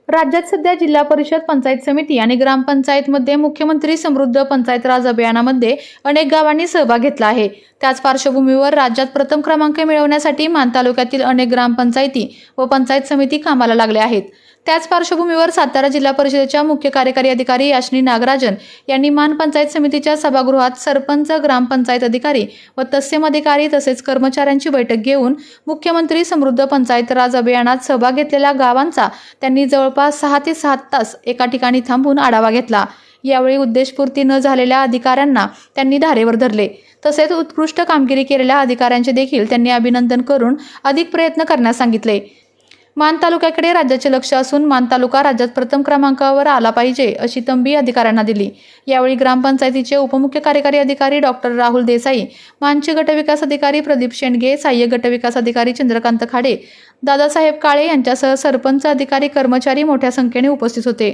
राज्यात सध्या जिल्हा परिषद, पंचायत समिती आणि ग्रामपंचायतमध्ये मुख्यमंत्री समृद्ध पंचायत राज अभियानामध्ये अनेक गावांनी सहभाग घेतला आहे. त्याच पार्श्वभूमीवर राज्यात प्रथम क्रमांक मिळवण्यासाठी मान तालुक्यातील अनेक ग्रामपंचायती व पंचायत समिती कामाला लागल्या आहेत. त्याच पार्श्वभूमीवर सातारा जिल्हा परिषदेच्या मुख्य कार्यकारी अधिकारी याश्नी नागराजन यांनी मान पंचायत समितीच्या सभागृहात सरपंच, ग्रामपंचायत अधिकारी व तत्सम अधिकारी तसेच कर्मचाऱ्यांची बैठक घेऊन मुख्यमंत्री समृद्ध पंचायत राज अभियानात सहभाग घेतलेल्या गावांचा त्यांनी जवळपास 6 ते 7 तास एका ठिकाणी थांबून आढावा घेतला. यावेळी उद्देशपूर्ती न झालेल्या अधिकाऱ्यांना त्यांनी धारेवर धरले. तसेच उत्कृष्ट कामगिरी केलेल्या अधिकाऱ्यांचे देखील त्यांनी अभिनंदन करून अधिक प्रयत्न करण्यास सांगितले. मान तालुक्याकडे राज्याचे लक्ष असून मान तालुका राज्यात प्रथम क्रमांकावर आला पाहिजे अशी तंबी अधिकाऱ्यांना दिली. यावेळी ग्रामपंचायतीचे उपमुख्य कार्यकारी अधिकारी डॉक्टर राहुल देसाई, मानचे गटविकास अधिकारी प्रदीप शेंडगे, सहाय्यक गटविकास अधिकारी चंद्रकांत खाडे, दादासाहेब काळे यांच्यासह सरपंच, अधिकारी, कर्मचारी मोठ्या संख्येने उपस्थित होते.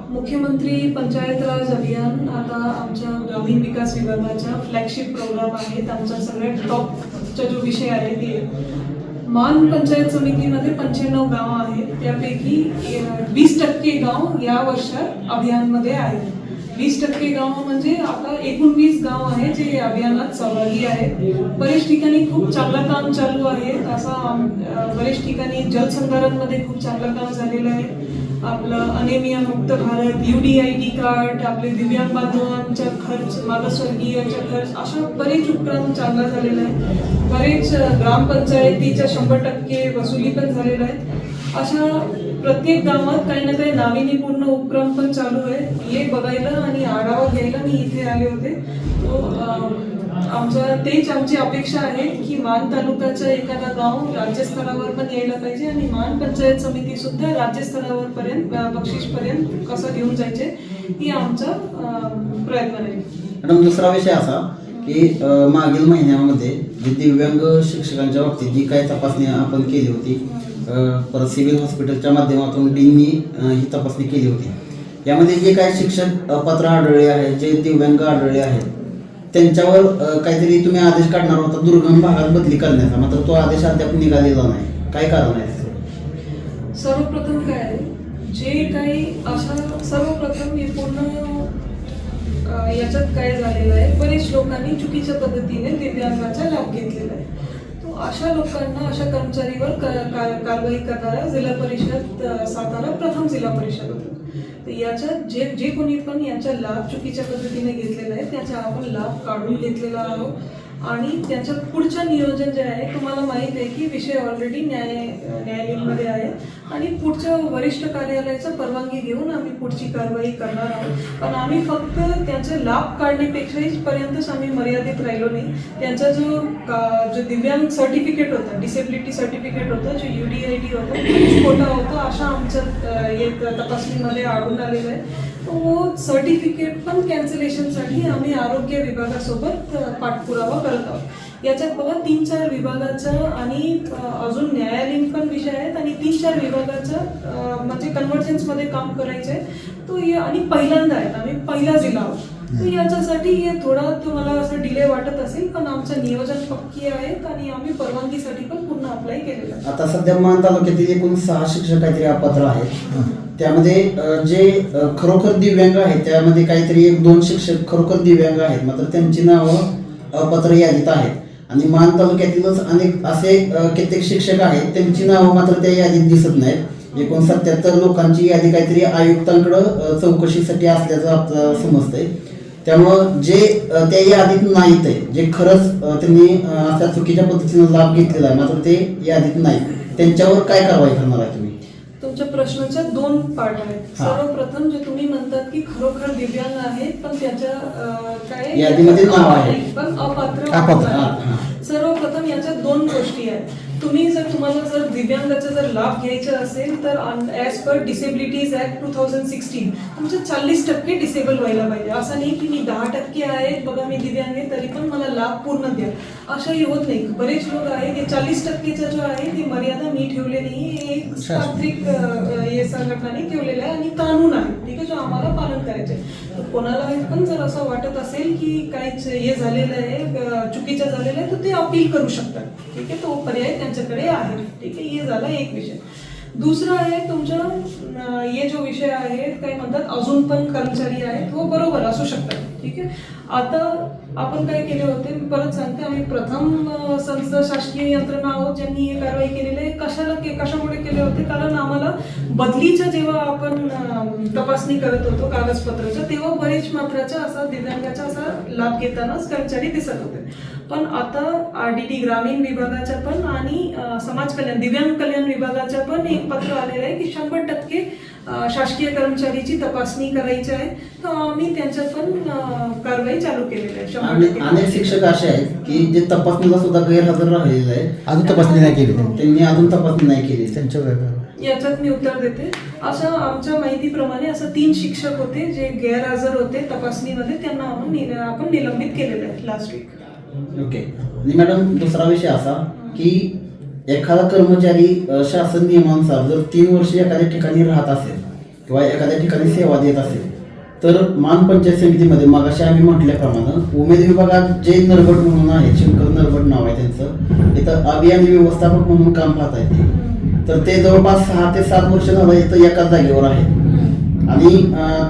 मुख्यमंत्री पंचायत राज अभियान आता आमच्या ग्रामीण विकास विभागाचा फ्लॅगशिप प्रोग्राम आहे. आमचा सगळ्यात टॉपचा जो विषय आहे ते मान पंचायत समितीमध्ये 95 गाव आहेत. त्यापैकी 20% गाव या वर्षात अभियानमध्ये आहेत. 20% गाव म्हणजे आता 19 गाव आहे जे अभियानात सहभागी आहेत. बरेच ठिकाणी खूप चांगलं काम चालू आहे. बरेच ठिकाणी जलसंधारणमध्ये खूप चांगलं काम झालेलं आहे. आपलं अनेमिया मुक्त भारत, UDID कार्ड, आपले दिव्यांग बांधवांचा खर्च, मागासवर्गीयांचा खर्च, अशा बरेच उपक्रम चांगला झालेला आहे. बरेच ग्रामपंचायतीच्या 100% वसुली पण झालेला आहे. अशा प्रत्येक गावात काही ना काही नाविन्यपूर्ण उपक्रम पण चालू आहे. हे बघायला आणि आढावा घ्यायला मी इथे आले होते. आमची अपेक्षा आहे की मान तालुक्याचं एखादा गाव राज्यस्तरावर पण यायला पाहिजे आणि मान पंचायत समिती सुद्धा राज्यस्तरावर पर्यंत बक्षीसपर्यंत कसं घेऊन जायचे ही आमचा प्रयत्न आहे. मॅडम, दुसरा विषय असा की मागील महिन्यामध्ये जे दिव्यांग शिक्षकांच्या बाबतीत जी काही तपासणी आपण केली होती, परत सिव्हिल हॉस्पिटलच्या माध्यमातून डीननी ही तपासणी केली होती. यामध्ये जे काही शिक्षक अपात्र आढळले आहेत, जे दिव्यांग आढळले आहेत, त्यांच्यावर काहीतरी तुम्ही आदेश काढणार होता दुर्गम भागात बदली करण्याचा, मात्र तो आदेश अद्याप निघालेला नाही. काय कारण आहे? सर्वप्रथम काय आहे, जे काही सर्वप्रथम हे पूर्ण याच्यात काय झालेलं आहे, बरेच लोकांनी चुकीच्या पद्धतीने दिव्यांगाचा लाभ घेतलेला आहे. तो अशा लोकांना, अशा कर्मचारीवर कारवाई करणारा जिल्हा परिषद सातारा प्रथम जिल्हा परिषद होतं. तर याच्यात जे कोणी पण याचा लाभ चुकीच्या पद्धतीने घेतलेला आहे त्याचा आपण लाभ काढून घेतलेला आहोत. आणि त्याचं पुढचं नियोजन जे आहे, तुम्हाला माहीत आहे की विषय ऑलरेडी न्यायालयामध्ये आहे आणि पुढच्या वरिष्ठ कार्यालयाचा परवानगी घेऊन आम्ही पुढची कारवाई करणार आहोत. पण आम्ही फक्त त्याचे लाभ काढण्यापेक्षाही पर्यंतच आम्ही मर्यादित राहिलो नाही. त्यांचा जो दिव्यांग सर्टिफिकेट होता, डिसेबिलिटी सर्टिफिकेट होतं, जो UDID होतं, खोटा होता अशा आमच्या तपासणीमध्ये आढळून आलेलं आहे. तो सर्टिफिकेट पण कॅन्सलेशनसाठी आम्ही आरोग्य विभागासोबत पाठपुरावा करत आहोत. याच्यात बघा 3-4 विभागाचा आणि अजून न्यायालयीन पण विषय आहेत आणि 3-4 विभागाचं म्हणजे कन्व्हर्जन्समध्ये काम करायचं आहे. तो आणि पहिल्यांदा आहे, आम्ही पहिला जिल्हा आहोत. तर याच्यासाठी हे थोडा तुम्हाला असं डिले वाटत असेल, पण आमचं नियोजन पक्की आहेत आणि आम्ही परवानगीसाठी पण पूर्ण अप्लाय केलेलं आहे. आता सध्या मान तालुक्यातील एकूण 6 शिक्षक काहीतरी अपात्र आहेत. त्यामध्ये जे खरोखर दिव्यांग आहेत त्यामध्ये काहीतरी 1-2 शिक्षक खरोखर दिव्यांग आहेत, मात्र त्यांची नावं अपात्र यादीत आहेत. आणि मान तालुक्यातीलच अनेक असे कित्येक शिक्षक आहेत त्यांची नावं मात्र त्या यादीत दिसत नाहीत. एकूण 77 लोकांची यादी काहीतरी आयुक्तांकडं चौकशीसाठी असल्याचं आपलं समजतंय. त्यामुळं जे त्या यादीत नाहीत आहे, जे खरंच त्यांनी अशा चुकीच्या पद्धतीनं लाभ घेतलेला आहे मात्र ते यादीत नाही, त्यांच्यावर काय कारवाई करणार आहे तुम्ही? तुमच्या प्रश्नाच्या 2 पार्ट आहेत. सर्वप्रथम जे तुम्ही म्हणतात की खरोखर दिव्यांग आहेत पण त्याच्या काय यादीमध्ये नाव आहे पण अपात्र. सर्वप्रथम याच्या 2 गोष्टी आहेत. तुम्हाला दिव्यांगाचा जर लाभ घ्यायचा असेल तर ॲज पर डिसेबिलिटीज ॲक्ट 2016 तुमचं 40% डिसेबल व्हायला पाहिजे. असं नाही की मी 10% आहे, बघा मी दिव्यांग आहे तरी पण मला लाभ पूर्ण द्या, असंही होत नाही. बरेच लोक आहेत ते 40%चा जो आहे ती मर्यादा मी ठेवलेली नाही, एक तांत्रिक संघटनाने ठेवलेलं आहे आणि कानून आहे, ठीक आहे, जो आम्हाला पालन करायचं आहे. तर कोणाला पण जर असं वाटत असेल की काहीच हे झालेलं आहे, चुकीचं झालेलं आहे, तर ते अपील करू शकतात, ठीक आहे. तो पर्याय त्यांच्याकडे आहे, ठीक आहे. हे झाला एक विषय. दुसरं आहे तुमच्या हे जो विषय आहे काय म्हणतात अजून पण कर्मचारी आहेत हो बरोबर असू शकतात ठीक आहे. आता आपण काय केले होते मी परत सांगते आम्ही प्रथम संस्था शासकीय यंत्रणा आहोत ज्यांनी हे कारवाई केलेली आहे. कशामुळे केले होते कारण आम्हाला बदलीच्या जेव्हा आपण तपासणी करत होतो कागदपत्राच्या तेव्हा बरेच मात्राचा असा दिव्यांगाचा असा लाभ घेतानाच कर्मचारी दिसत होते. पण आता RDD ग्रामीण विभागाच्या पण आणि समाज कल्याण दिव्यांग कल्याण विभागाच्या पण एक पत्र आलेलं आहे की 100% शासकीय कर्मचारीची तपासणी करायची आहे. तर आम्ही त्यांच्यात पण कारवाई चालू केलेली आहे 100%. अनेक शिक्षक असे आहेत की जे तपासणीला सुद्धा गैरहजर राहिलेले आहेत, अजून तपासणी नाही केली त्यांनी अजून तपासणी नाही केली. त्यांच्या याच्यात मी उत्तर देते. असं आमच्या माहितीप्रमाणे असं 3 शिक्षक होते जे गैरहजर होते तपासणीमध्ये, त्यांना आपण निलंबित केलेलं आहे लास्ट वीक. ओके. आणि मॅडम दुसरा विषय असा की एखादा कर्मचारी शासन नियमानुसार जर 3 वर्ष एखाद्या ठिकाणी राहत असेल किंवा एखाद्या ठिकाणी सेवा देत असेल तर मान पंचायत समितीमध्ये मगाशी आम्ही म्हटल्याप्रमाणे उमेद विभागात जे नरबट म्हणून आहे, शंकर नरबट नाव आहे त्यांचं, इथं अभियान व्यवस्थापक म्हणून काम पाहत आहेत तर ते जवळपास 6 ते 7 वर्ष झालं इथं एकाच जागेवर आहे आणि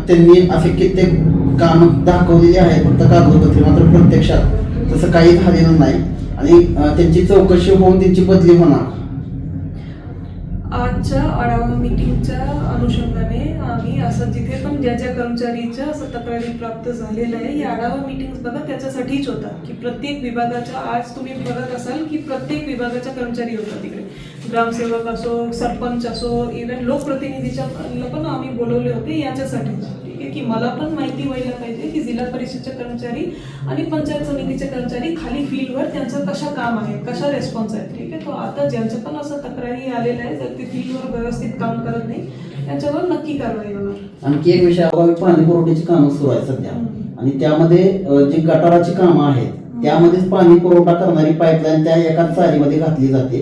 त्यांनी असे कित्येक काम दाखवलेली आहे फक्त कागदपत्री, मात्र प्रत्यक्षात तसं काही झालेलं नाही आणि त्यांची चौकशी होऊन त्यांची बदली होणार. आजच्या आढावा मीटिंगच्या अनुषंगाने आम्ही असं जिथे पण ज्या ज्या कर्मचारीच्या असं तक्रारी प्राप्त झालेल्या आहे या आढावा मीटिंग बघा त्याच्यासाठीच होतात की प्रत्येक विभागाच्या आज तुम्ही बघत असाल की प्रत्येक विभागाच्या कर्मचारी होतात तिकडे, ग्रामसेवक असो, सरपंच असो, इव्हन लोकप्रतिनिधीच्या पण आम्ही बोलवले होते याच्यासाठीच ठीक आहे की मला पण माहिती व्हायला पाहिजे की जिल्हा परिषदचे कर्मचारी आणि पंचायत समितीचे कर्मचारी खाली फील्डवर त्यांचं कशा काम आहे, कशा रेस्पॉन्स आहे ठीक आहे. तो आता ज्यांचं पण असं तक्रारी आलेल्या आहे जर ते फील्डवर व्यवस्थित काम करत नाही त्यांच्यावर नक्की कारवाई होणार. आणखी एक विषय अभावी पाणी पुरवठ्याची कामं सुरू आहे सध्या आणि त्यामध्ये जी गटाराची कामं आहेत त्यामध्येच पाणी पुरवठा करणारी पाईपलाईन त्या एकाच चारीमध्ये घातली जाते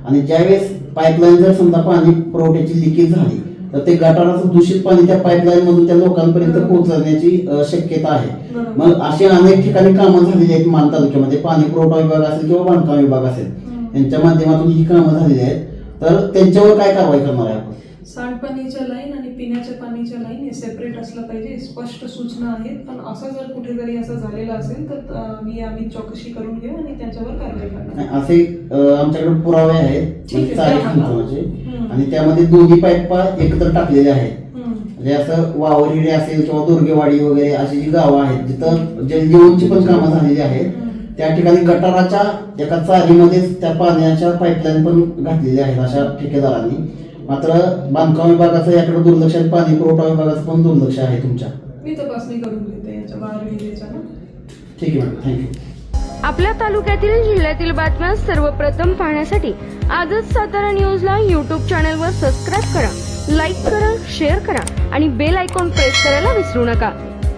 आणि ज्यावेळेस पाईपलाईन जर समजा पाणी पुरवठ्याची लिकेज झाली तर ते गटाराचं दूषित पाणी त्या पाईपलाईन मधून त्या लोकांपर्यंत पोहोचण्याची शक्यता आहे. मग अशी अनेक ठिकाणी कामं झालेली आहेत मान तालुक्यामध्ये, पाणी पुरवठा विभाग असेल किंवा बांधकाम विभाग असेल यांच्या माध्यमातून ही कामं झालेली आहेत तर त्यांच्यावर काय कारवाई करणार आहे आपण? सांडपाणीच्या लाईन आणि पिण्याच्या पाणीच्या लाईन हे सेपरेट असलं पाहिजे, स्पष्ट सूचना आहेत. पण असं जर कुठेतरी असं झालेलं असेल तर आम्ही चौकशी करून घेऊ आणि त्यांच्यावर कारवाई करणार. असे आमच्याकडे पुरावे आहेत ठीक आहे, चारी खांबाचे आणि त्यामध्ये दोन्ही पाईपा एकत्र टाकलेले आहेत. म्हणजे असं वावरिडे असेल किंवा दुर्गेवाडी वगैरे अशी जी गावं आहेत जिथं जलजीवनची पण कामं झालेली आहेत त्या ठिकाणी गटाराच्या एका चारीमध्येच त्या पाण्याच्या पाईपलाईन पण घातलेल्या आहेत अशा ठेकेदारांनी. मात्र बांधकाम विभागाचं याकडे दुर्लक्ष आहे, पाणी पुरवठा विभागाचं पण दुर्लक्ष आहे तुमच्या. मी तपासणी करून घेते याच्या वारविजेच्या ना. ठीक आहे मॅडम, थँक्यू. आपल्या तालुक्यातील जिल्ह्यातील बातम्या सर्वप्रथम पाहण्यासाठी आजच सातारा न्यूजला YouTube चॅनलवर सबस्क्राईब करा, लाईक करा, शेअर करा आणि बेल आयकॉन प्रेस करायला विसरू नका.